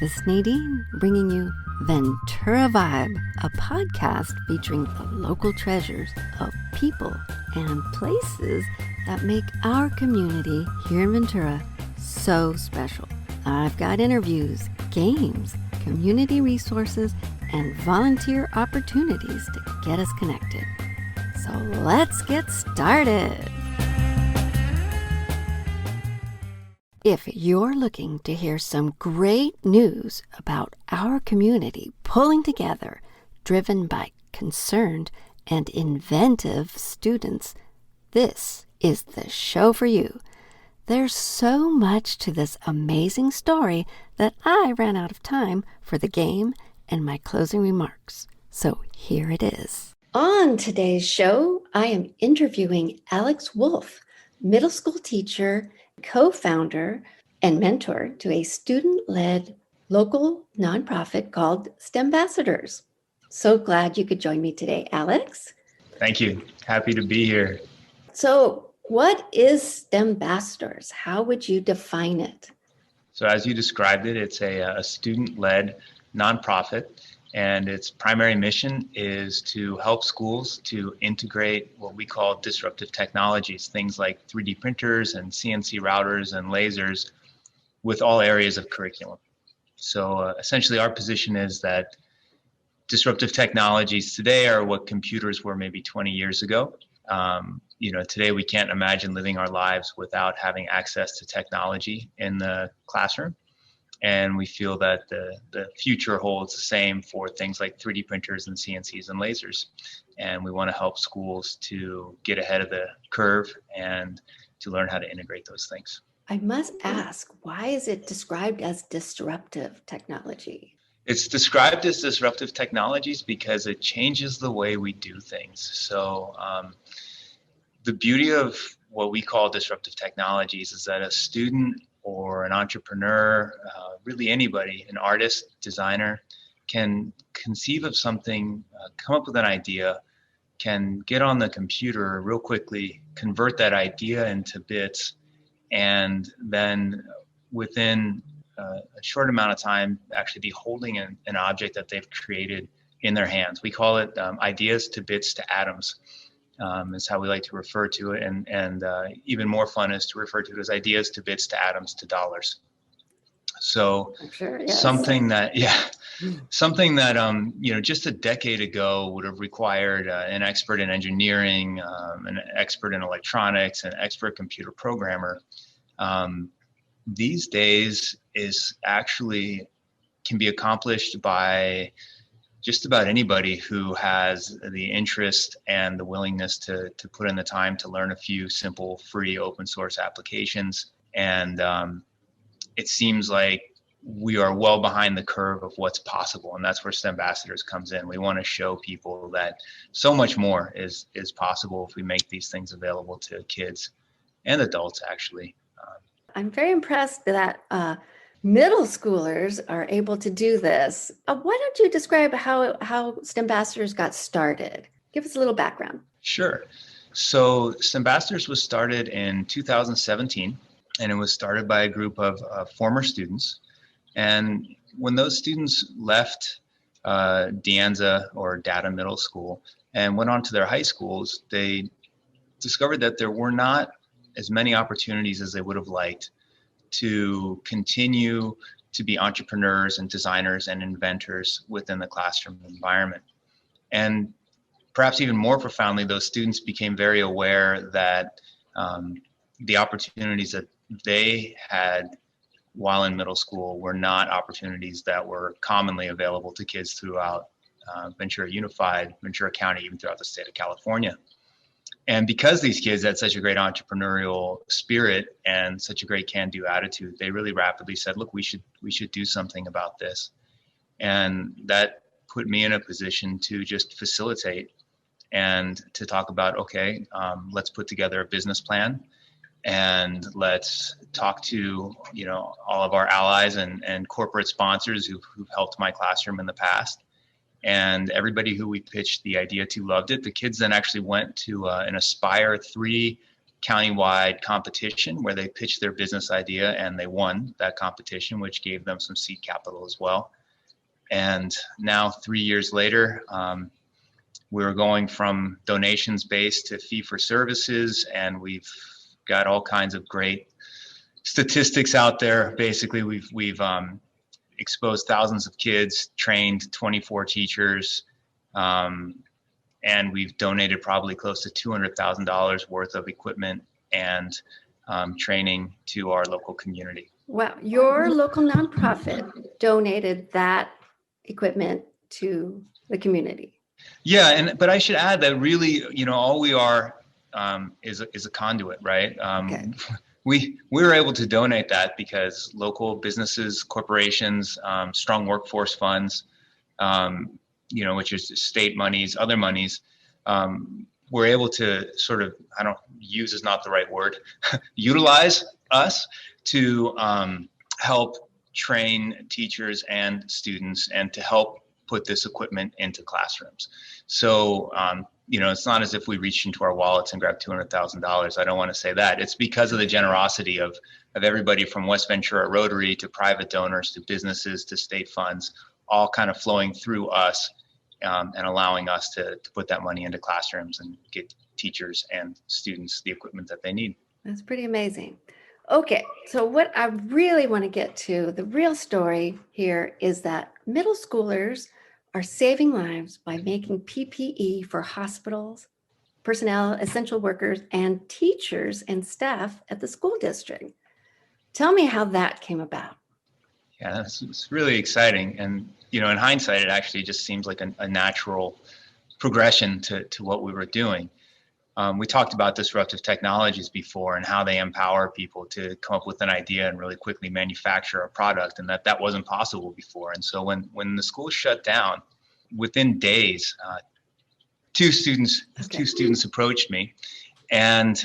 This is Nadine bringing you Ventura Vibe, a podcast featuring the local treasures of people and places that make our community here in Ventura so special. I've got interviews, games, community resources, and volunteer opportunities to get us connected. So let's get started. If you're looking to hear some great news about our community pulling together, driven by concerned and inventive students, this is the show for you. There's so much to this amazing story that I ran out of time for the game and my closing remarks. So here it is. On today's show, I am interviewing Alex Wolf, middle school teacher, co-founder and mentor to a student-led local nonprofit called STEMbassadors. So glad you could join me today, Alex. Thank you. Happy to be here. So what is STEMbassadors? How would you define it? So as you described it, it's a student-led nonprofit, and its primary mission is to help schools to integrate what we call disruptive technologies, things like 3D printers and CNC routers and lasers with all areas of curriculum. So essentially our position is that disruptive technologies today are what computers were maybe 20 years ago. Today we can't imagine living our lives without having access to technology in the classroom. And we feel that the future holds the same for things like 3D printers and CNCs and lasers. And we want to help schools to get ahead of the curve and to learn how to integrate those things. I must ask, why is it described as disruptive technology? It's described as disruptive technologies because it changes the way we do things. So the beauty of what we call disruptive technologies is that a student or an entrepreneur, really anybody, an artist, designer, can conceive of something, come up with an idea, can get on the computer real quickly, convert that idea into bits, and then within a short amount of time, actually be holding an object that they've created in their hands. We call it ideas to bits to atoms. Is how we like to refer to it, and even more fun is to refer to it as ideas to bits to atoms to dollars. So sure, yes. something that just a decade ago would have required an expert in engineering, an expert in electronics, an expert computer programmer. These days can be accomplished by just about anybody who has the interest and the willingness to put in the time to learn a few simple, free, open source applications. And it seems like we are well behind the curve of what's possible. And that's where STEMbassadors comes in. We want to show people that so much more is possible if we make these things available to kids and adults, actually. I'm very impressed that middle schoolers are able to do this. Why don't you describe how STEMbassadors got started? Give us a little background. Sure. So STEMbassadors was started in 2017, and it was started by a group of former students. And when those students left Dianza or Data Middle School and went on to their high schools, they discovered that there were not as many opportunities as they would have liked to continue to be entrepreneurs and designers and inventors within the classroom environment. And perhaps even more profoundly, those students became very aware that the opportunities that they had while in middle school were not opportunities that were commonly available to kids throughout Ventura Unified, Ventura County, even throughout the state of California. And because these kids had such a great entrepreneurial spirit and such a great can-do attitude, they really rapidly said, look, we should do something about this. And that put me in a position to just facilitate and to talk about, okay, let's put together a business plan and let's talk to, all of our allies and corporate sponsors who've helped my classroom in the past. And everybody who we pitched the idea to loved it. The kids then actually went to an Aspire 3 countywide competition where they pitched their business idea and they won that competition, which gave them some seed capital as well. And now 3 years later, we're going from donations based to fee for services, and we've got all kinds of great statistics out there. Basically, we've exposed thousands of kids, trained 24 teachers, and we've donated probably close to $200,000 worth of equipment and training to our local community. Wow, your local nonprofit donated that equipment to the community. Yeah, but I should add that really, all we are is a conduit, right? Okay. We were able to donate that because local businesses, corporations, strong workforce funds, which is state monies, other monies, were able to sort of, use is not the right word, utilize us to help train teachers and students and to help put this equipment into classrooms. So, it's not as if we reached into our wallets and grabbed $200,000. I don't want to say that. It's because of the generosity of everybody from West Ventura Rotary to private donors to businesses to state funds, all kind of flowing through us and allowing us to put that money into classrooms and get teachers and students the equipment that they need. That's pretty amazing. Okay, so what I really want to get to, the real story here is that middle schoolers are saving lives by making PPE for hospitals, personnel, essential workers, and teachers and staff at the school district. Tell me how that came about. Yeah, it's really exciting. And, in hindsight, it actually just seems like a natural progression to what we were doing. We talked about disruptive technologies before and how they empower people to come up with an idea and really quickly manufacture a product, and that wasn't possible before. And so when the school shut down, within days, two students approached me and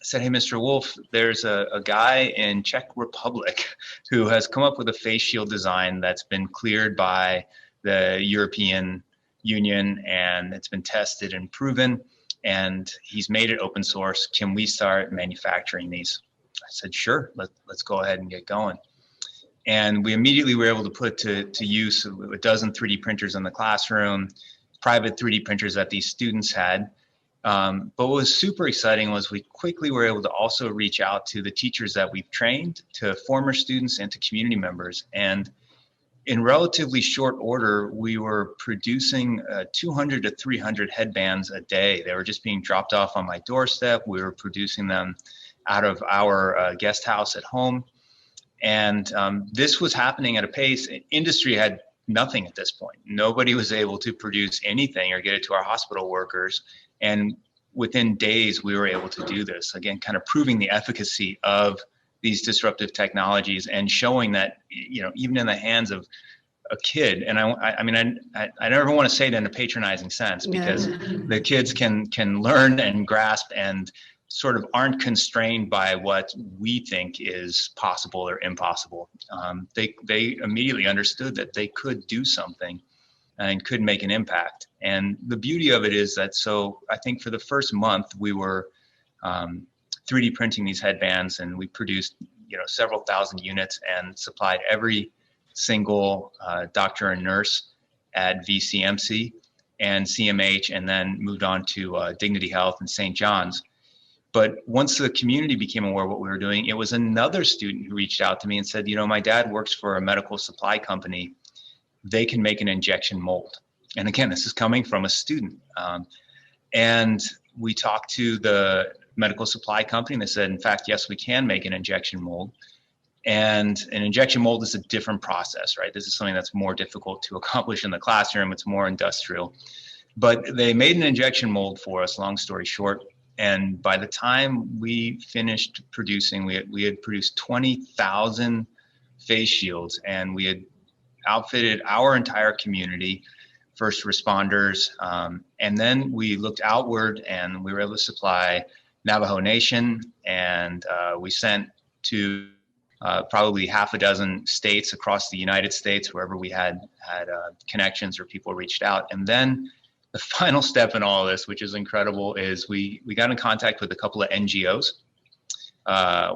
said, "Hey, Mr. Wolf, there's a guy in Czech Republic who has come up with a face shield design that's been cleared by the European Union and it's been tested and proven. And he's made it open source. Can we start manufacturing these?" I said, "Sure, let's go ahead and get going." And we immediately were able to put to use a dozen 3D printers in the classroom, private 3D printers that these students had. But what was super exciting was we quickly were able to also reach out to the teachers that we've trained, to former students, and to community members. And in relatively short order, we were producing 200 to 300 headbands a day. They were just being dropped off on my doorstep. We were producing them out of our guest house at home. And this was happening at a pace. Industry had nothing at this point. Nobody was able to produce anything or get it to our hospital workers. And within days, we were able to do this. Again, kind of proving the efficacy of these disruptive technologies and showing that, even in the hands of a kid, and I never want to say it in a patronizing sense, because the kids can learn and grasp and sort of aren't constrained by what we think is possible or impossible. They immediately understood that they could do something and could make an impact. And the beauty of it is that, so I think for the first month we were 3D printing these headbands, and we produced, several thousand units and supplied every single doctor and nurse at VCMC and CMH, and then moved on to Dignity Health and St. John's. But once the community became aware of what we were doing, it was another student who reached out to me and said, my dad works for a medical supply company. They can make an injection mold. And again, this is coming from a student. And we talked to the medical supply company, and they said, in fact, yes, we can make an injection mold. And an injection mold is a different process, right? This is something that's more difficult to accomplish in the classroom. It's more industrial. But they made an injection mold for us, long story short. And by the time we finished producing, we had produced 20,000 face shields, and we had outfitted our entire community, first responders, and then we looked outward, and we were able to supply Navajo Nation, and we sent to probably half a dozen states across the United States, wherever we had connections or people reached out. And then the final step in all of this, which is incredible, is we got in contact with a couple of NGOs.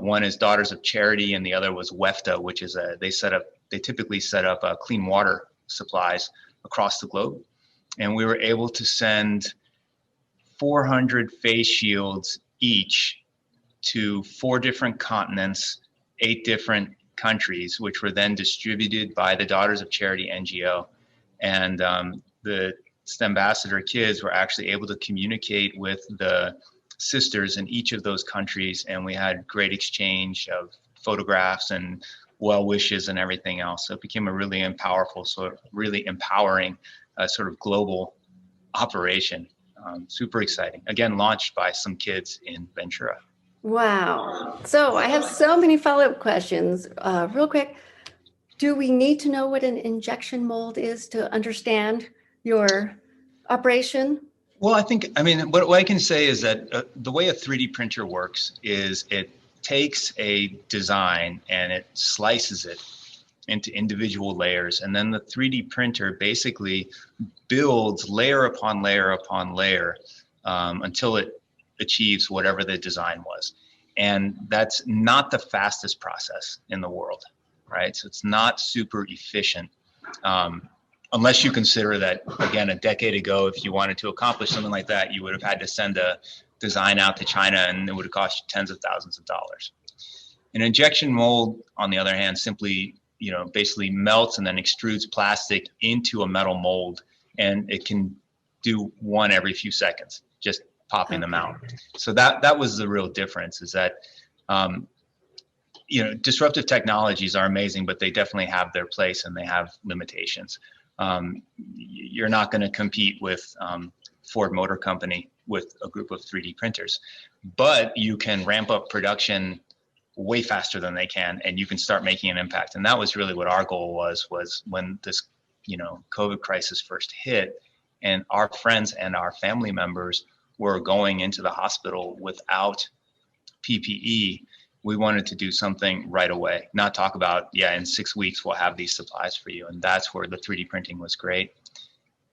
One is Daughters of Charity, and the other was WEFTA, which is they typically set up clean water supplies across the globe. And we were able to send 400 face shields each to 4 different continents, 8 different countries, which were then distributed by the Daughters of Charity NGO. And the STEMbassador kids were actually able to communicate with the sisters in each of those countries, and we had great exchange of photographs and well wishes and everything else. So it became a really empowering sort of global operation. Super exciting. Again, launched by some kids in Ventura. Wow. So I have so many follow-up questions. Real quick, do we need to know what an injection mold is to understand your operation? Well, what I can say is that the way a 3D printer works is it takes a design and it slices it into individual layers. And then the 3D printer basically builds layer upon layer upon layer until it achieves whatever the design was. And that's not the fastest process in the world, right? So it's not super efficient. Unless you consider that, again, a decade ago, if you wanted to accomplish something like that, you would have had to send a design out to China, and it would have cost you tens of thousands of dollars. An injection mold, on the other hand, simply, basically melts and then extrudes plastic into a metal mold, and it can do one every few seconds, just popping them out. So that was the real difference, is that disruptive technologies are amazing, but they definitely have their place and they have limitations. You're not going to compete with Ford Motor Company with a group of 3D printers, but you can ramp up production way faster than they can, and you can start making an impact. And that was really what our goal was when this, COVID crisis first hit, and our friends and our family members were going into the hospital without PPE. We wanted to do something right away, not talk about, in 6 weeks, we'll have these supplies for you. And that's where the 3D printing was great.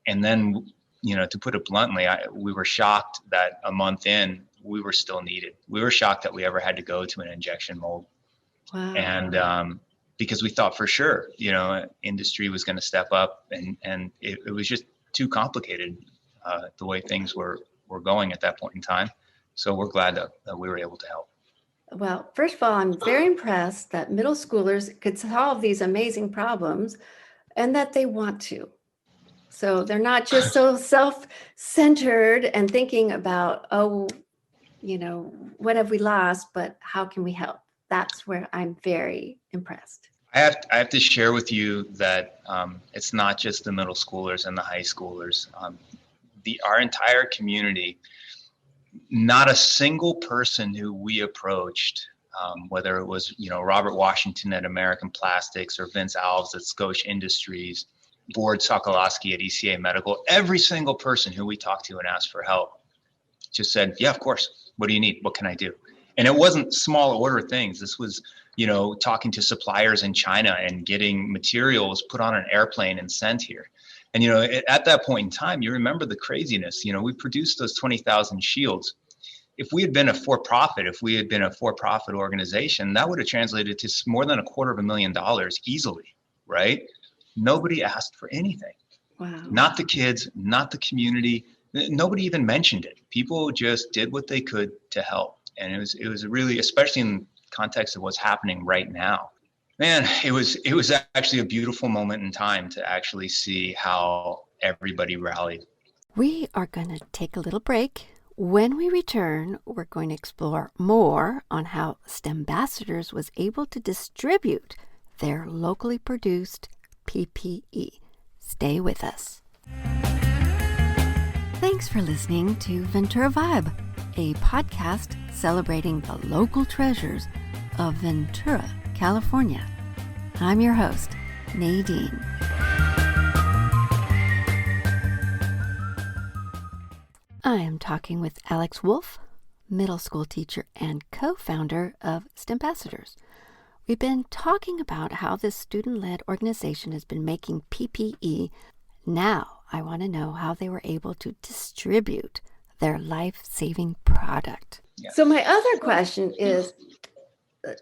And then, to put it bluntly, we were shocked that a month in, we were still needed. We were shocked that we ever had to go to an injection mold. Wow. And because we thought for sure, industry was going to step up, and it was just too complicated the way things were going at that point in time. So we're glad that we were able to help. Well, first of all, I'm very impressed that middle schoolers could solve these amazing problems and that they want to. So they're not just so self-centered and thinking about, what have we lost, but how can we help? That's where I'm very impressed. I have to share with you that it's not just the middle schoolers and the high schoolers. Our entire community, not a single person who we approached, whether it was, Robert Washington at American Plastics or Vince Alves at Scotia Industries, Board Sokolowski at ECA Medical, every single person who we talked to and asked for help just said, yeah, of course. What do you need? What can I do? And it wasn't small order things. This was, talking to suppliers in China and getting materials put on an airplane and sent here. And, at that point in time, you remember the craziness. We produced those 20,000 shields. If we had been a for-profit organization, that would have translated to more than $250,000 easily, right? Nobody asked for anything. Wow. Not the kids, not the community. Nobody even mentioned it. People just did what they could to help. And it was really, especially in context of what's happening right now. Man, it was actually a beautiful moment in time to actually see how everybody rallied. We are going to take a little break. When we return, we're going to explore more on how STEMbassadors was able to distribute their locally produced PPE. Stay with us. Thanks for listening to Ventura Vibe, a podcast celebrating the local treasures of Ventura, California. I'm your host, Nadine. I am talking with Alex Wolf, middle school teacher and co-founder of STEMbassadors. We've been talking about how this student-led organization has been making PPE. Now I want to know how they were able to distribute their life-saving product. Yeah. So my other question is,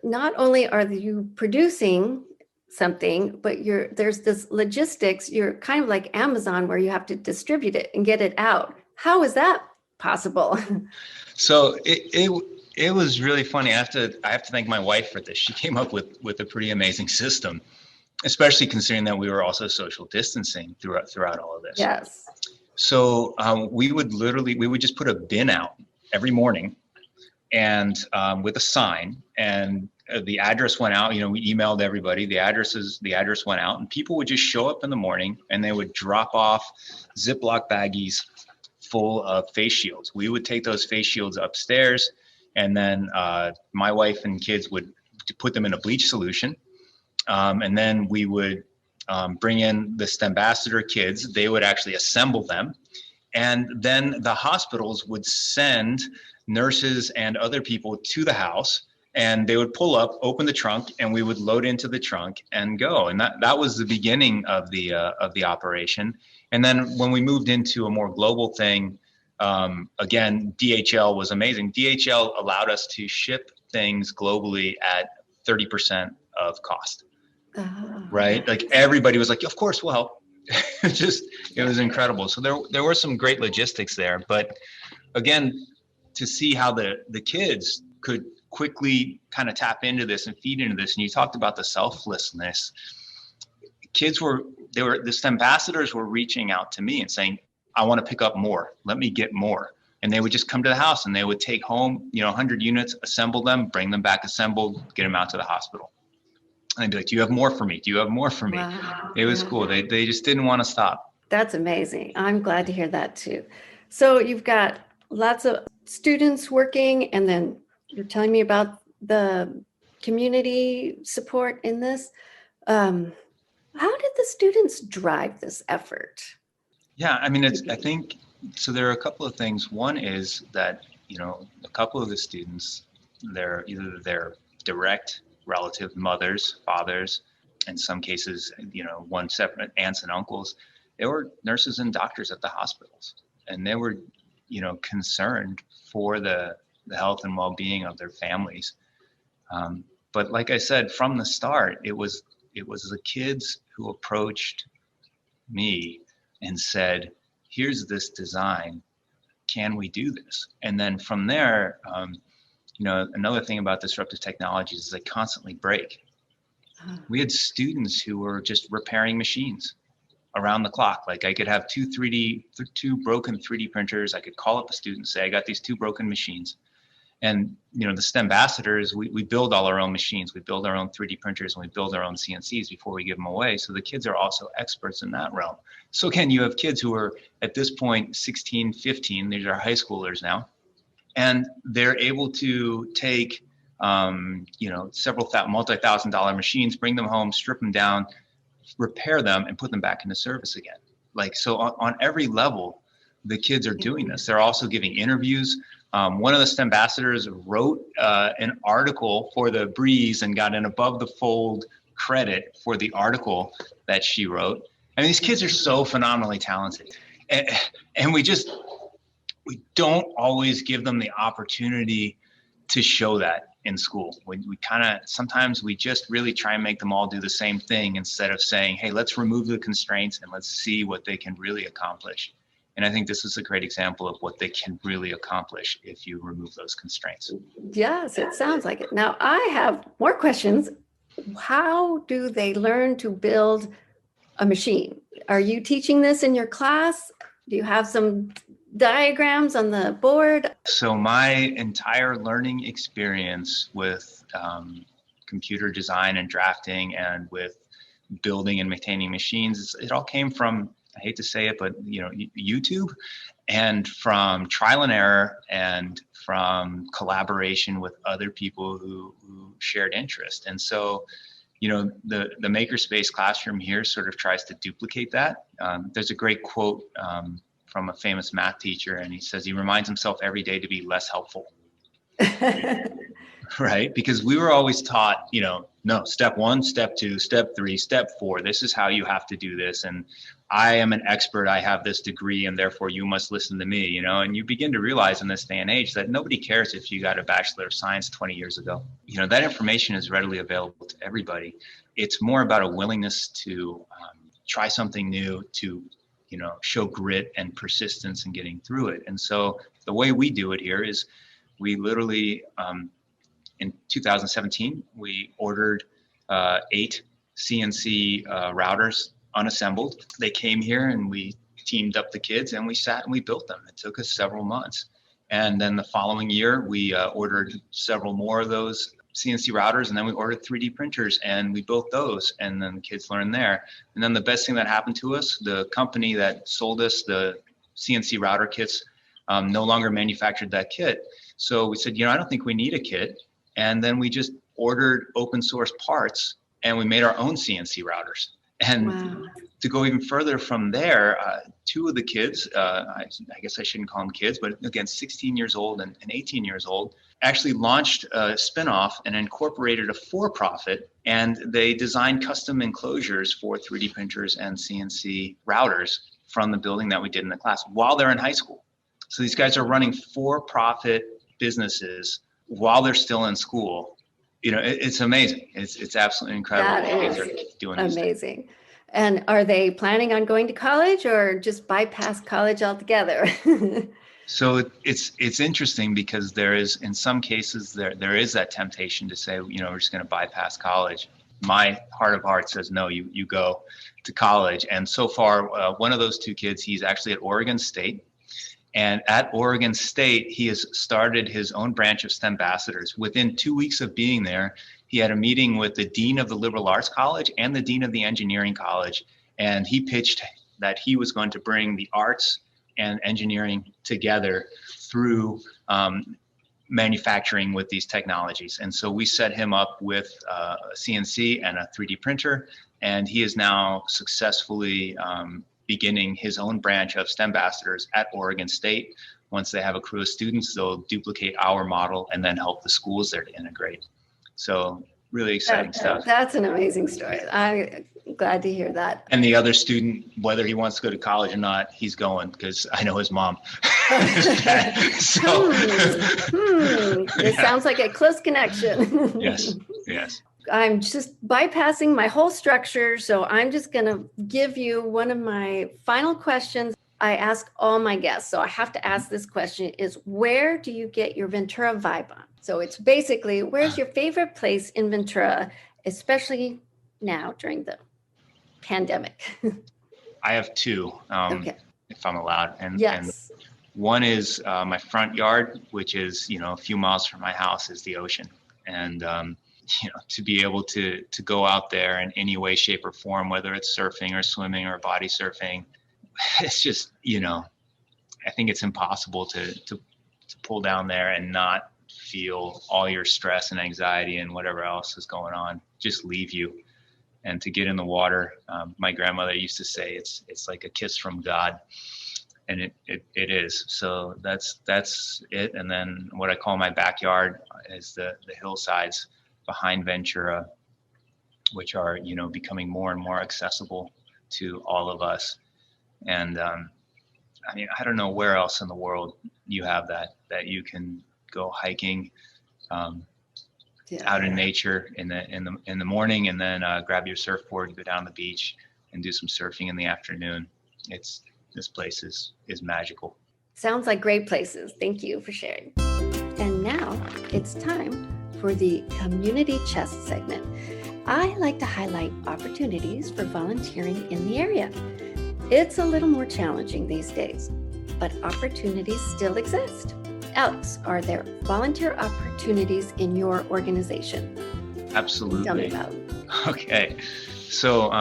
not only are you producing something, but there's this logistics. You're kind of like Amazon, where you have to distribute it and get it out. How is that possible? So it was really funny. I have to thank my wife for this. She came up with a pretty amazing system, especially considering that we were also social distancing throughout all of this. Yes. So we would just put a bin out every morning, and with a sign, and the address went out. We emailed everybody. The address went out, and people would just show up in the morning, and they would drop off Ziploc baggies full of face shields. We would take those face shields upstairs, and then my wife and kids would put them in a bleach solution, and then we would bring in the STEMbassador kids. They would actually assemble them, and then the hospitals would send nurses and other people to the house, and they would pull up, open the trunk, and we would load into the trunk and go. And that was the beginning of the operation. And then when we moved into a more global thing, again, DHL was amazing. DHL allowed us to ship things globally at 30% of cost. Right? Like everybody was like, of course we'll help. It was incredible. So there were some great logistics there, but again, to see how the kids could quickly kind of tap into this and feed into this. And you talked about the selflessness. The STEMbassadors were reaching out to me and saying, I want to pick up more. Let me get more. And they would just come to the house, and they would take home, 100 units, assemble them, bring them back assembled, get them out to the hospital. And I'd be like, do you have more for me? Do you have more for me? Wow. It was cool. They just didn't want to stop. That's amazing. I'm glad to hear that too. So you've got lots of students working, and then you're telling me about the community support in this. How did the students drive this effort? Yeah, I mean, I think, so there are a couple of things. One is that, a couple of the students, they're either their direct relative mothers, fathers, in some cases, one separate aunts and uncles. They were nurses and doctors at the hospitals, and they were, concerned for the health and well-being of their families. But like I said, from the start, it was the kids who approached me and said, here's this design, can we do this? And then from there, another thing about disruptive technologies is they constantly break. We had students who were just repairing machines around the clock. Like I could have two broken 3D printers. I could call up a student and say, I got these 2 broken machines. And, the STEMbassadors, we build all our own machines. We build our own 3D printers, and we build our own CNCs before we give them away. So the kids are also experts in that realm. So again, you have kids who are at this point, 16, 15, these are high schoolers now. And they're able to take, several multi-$1,000 machines, bring them home, strip them down, repair them, and put them back into service again. Like, so on every level, the kids are doing this. They're also giving interviews. One of the STEMbassadors wrote an article for the Breeze and got an above the fold credit for the article that she wrote. I mean, these kids are so phenomenally talented, and we don't always give them the opportunity to show that in school. Sometimes we just really try and make them all do the same thing instead of saying, hey, let's remove the constraints and let's see what they can really accomplish. And I think this is a great example of what they can really accomplish if you remove those constraints. Yes, it sounds like it. Now, I have more questions. How do they learn to build a machine? Are you teaching this in your class? Do you have some diagrams on the board? So my entire learning experience with computer design and drafting and with building and maintaining machines, it all came from, I hate to say it, but YouTube, and from trial and error, and from collaboration with other people who shared interest. And so, the Makerspace classroom here sort of tries to duplicate that. There's a great quote from a famous math teacher, and he says he reminds himself every day to be less helpful. right? Because we were always taught, no, step 1, step 2, step 3, step 4, this is how you have to do this. And I am an expert, I have this degree, and therefore you must listen to me, and you begin to realize in this day and age that nobody cares if you got a Bachelor of Science 20 years ago. That information is readily available to everybody. It's more about a willingness to try something new, to show grit and persistence in getting through it. And so the way we do it here is we literally, in 2017, we ordered 8 CNC routers unassembled. They came here and we teamed up the kids and we sat and we built them. It took us several months. And then the following year, we ordered several more of those CNC routers, and then we ordered 3D printers and we built those, and then the kids learned there. And then the best thing that happened to us, the company that sold us the CNC router kits no longer manufactured that kit. So we said, I don't think we need a kit. And then we just ordered open source parts and we made our own CNC routers. And Wow. to go even further from there, 2 of the kids, I guess I shouldn't call them kids, but again, 16 years old and 18 years old, actually launched a spinoff and incorporated a for-profit, and they designed custom enclosures for 3D printers and CNC routers from the building that we did in the class while they're in high school. So these guys are running for-profit businesses while they're still in school. It's amazing. It's absolutely incredible. That What kids is are doing these things. amazing. And are they planning on going to college or just bypass college altogether? So it's interesting because there is, in some cases, there is that temptation to say, we're just going to bypass college. My heart of hearts says, no, you go to college. And so far, one of those 2 kids, he's actually at Oregon State. And at Oregon State, he has started his own branch of STEMbassadors. Within 2 weeks of being there, he had a meeting with the dean of the liberal arts college and the dean of the engineering college. And he pitched that he was going to bring the arts and engineering together through manufacturing with these technologies. And so we set him up with a CNC and a 3D printer, and he is now successfully beginning his own branch of STEMbassadors at Oregon State. Once they have a crew of students, they'll duplicate our model and then help the schools there to integrate. So really exciting stuff. That's an amazing story. I'm glad to hear that. And the other student, whether he wants to go to college or not, he's going because I know his mom. It sounds like a close connection. Yes. I'm just bypassing my whole structure. So I'm just going to give you one of my final questions I ask all my guests. So I have to ask this question is, where do you get your Ventura vibe on? So it's basically, where's your favorite place in Ventura, especially now during the pandemic? I have 2, Okay. if I'm allowed. And Yes. one is my front yard, which is, a few miles from my house, is the ocean. And to be able to go out there in any way, shape, or form, whether it's surfing or swimming or body surfing, it's just, I think it's impossible to pull down there and not feel all your stress and anxiety and whatever else is going on just leave you. And to get in the water, my grandmother used to say it's like a kiss from God. And it is. So that's it. And then what I call my backyard is the hillsides behind Ventura, which are, becoming more and more accessible to all of us. And I don't know where else in the world you have that you can go hiking out in nature in the morning, and then grab your surfboard and go down the beach and do some surfing in the afternoon. This place is magical. Sounds like great places. Thank you for sharing. And now it's time for the community chest segment. I like to highlight opportunities for volunteering in the area. It's a little more challenging these days, but opportunities still exist. Alex, are there volunteer opportunities in your organization? Absolutely. Tell me about them. Okay. So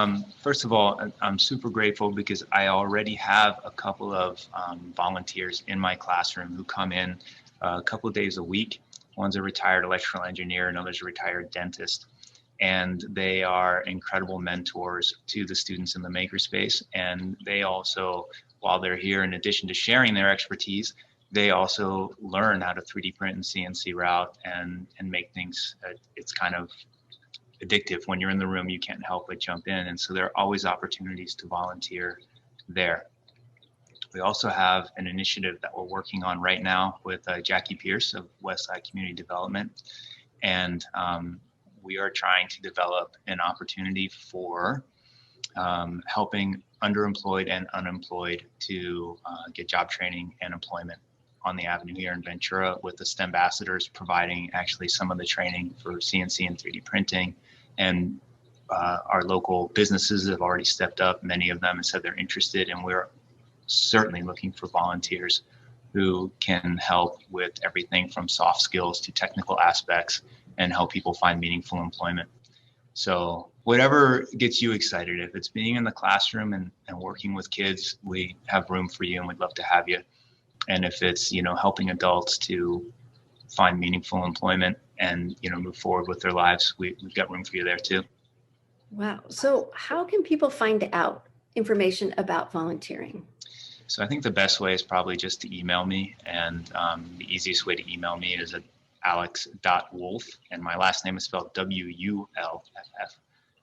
first of all, I'm super grateful because I already have a couple of volunteers in my classroom who come in a couple of days a week. One's a retired electrical engineer, another's a retired dentist. And they are incredible mentors to the students in the makerspace. And they also, while they're here, in addition to sharing their expertise, they also learn how to 3D print and CNC route and make things. It's kind of addictive. When you're in the room, you can't help but jump in. And so there are always opportunities to volunteer there. We also have an initiative that we're working on right now with Jackie Pierce of Westside Community Development. And we are trying to develop an opportunity for helping underemployed and unemployed to get job training and employment on the avenue here in Ventura, with the STEMbassadors providing actually some of the training for CNC and 3D printing. And our local businesses have already stepped up. Many of them have said they're interested, and we're certainly looking for volunteers who can help with everything from soft skills to technical aspects and help people find meaningful employment. So whatever gets you excited, if it's being in the classroom and working with kids, we have room for you and we'd love to have you. And if it's, helping adults to find meaningful employment and, move forward with their lives, we've got room for you there too. Wow. So how can people find out information about volunteering? So I think the best way is probably just to email me. And the easiest way to email me is at alex.wolf, and my last name is spelled WULFF,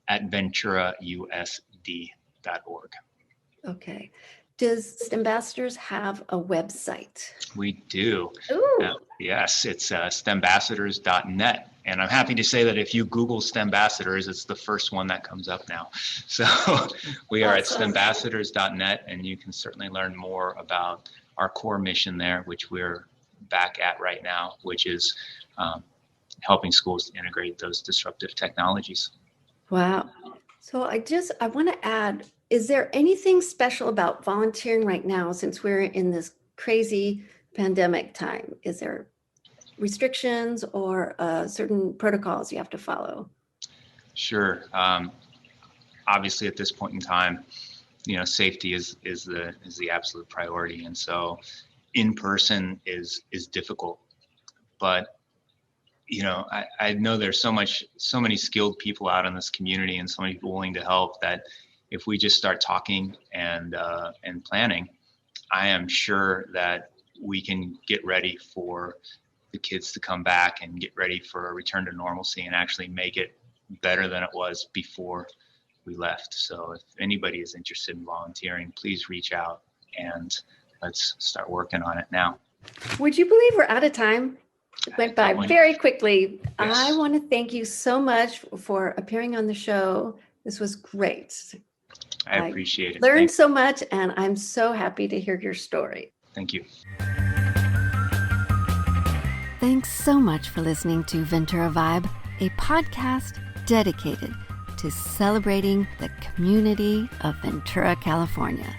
at venturausd.org. Okay. Does STEMbassadors have a website? We do. Ooh. Yes, it's STEMbassadors.net. And I'm happy to say that if you Google STEMbassadors, it's the first one that comes up now. So we are Awesome. at STEMbassadors.net, and you can certainly learn more about our core mission there, which we're back at right now, which is helping schools to integrate those disruptive technologies. Wow. So I want to add, is there anything special about volunteering right now, since we're in this crazy pandemic time? Is there restrictions or certain protocols you have to follow? Sure. Obviously, at this point in time, safety is the absolute priority, and so in person is difficult. But I know there's so many skilled people out in this community and so many people willing to help, that if we just start talking and planning, I am sure that we can get ready for the kids to come back and get ready for a return to normalcy and actually make it better than it was before we left. So if anybody is interested in volunteering, please reach out and let's start working on it now. Would you believe we're out of time? It went by very quickly. Yes. I want to thank you so much for appearing on the show. This was great. I appreciate it. Learned so much, and I'm so happy to hear your story. Thank you. Thanks so much for listening to Ventura Vibe, a podcast dedicated to celebrating the community of Ventura, California.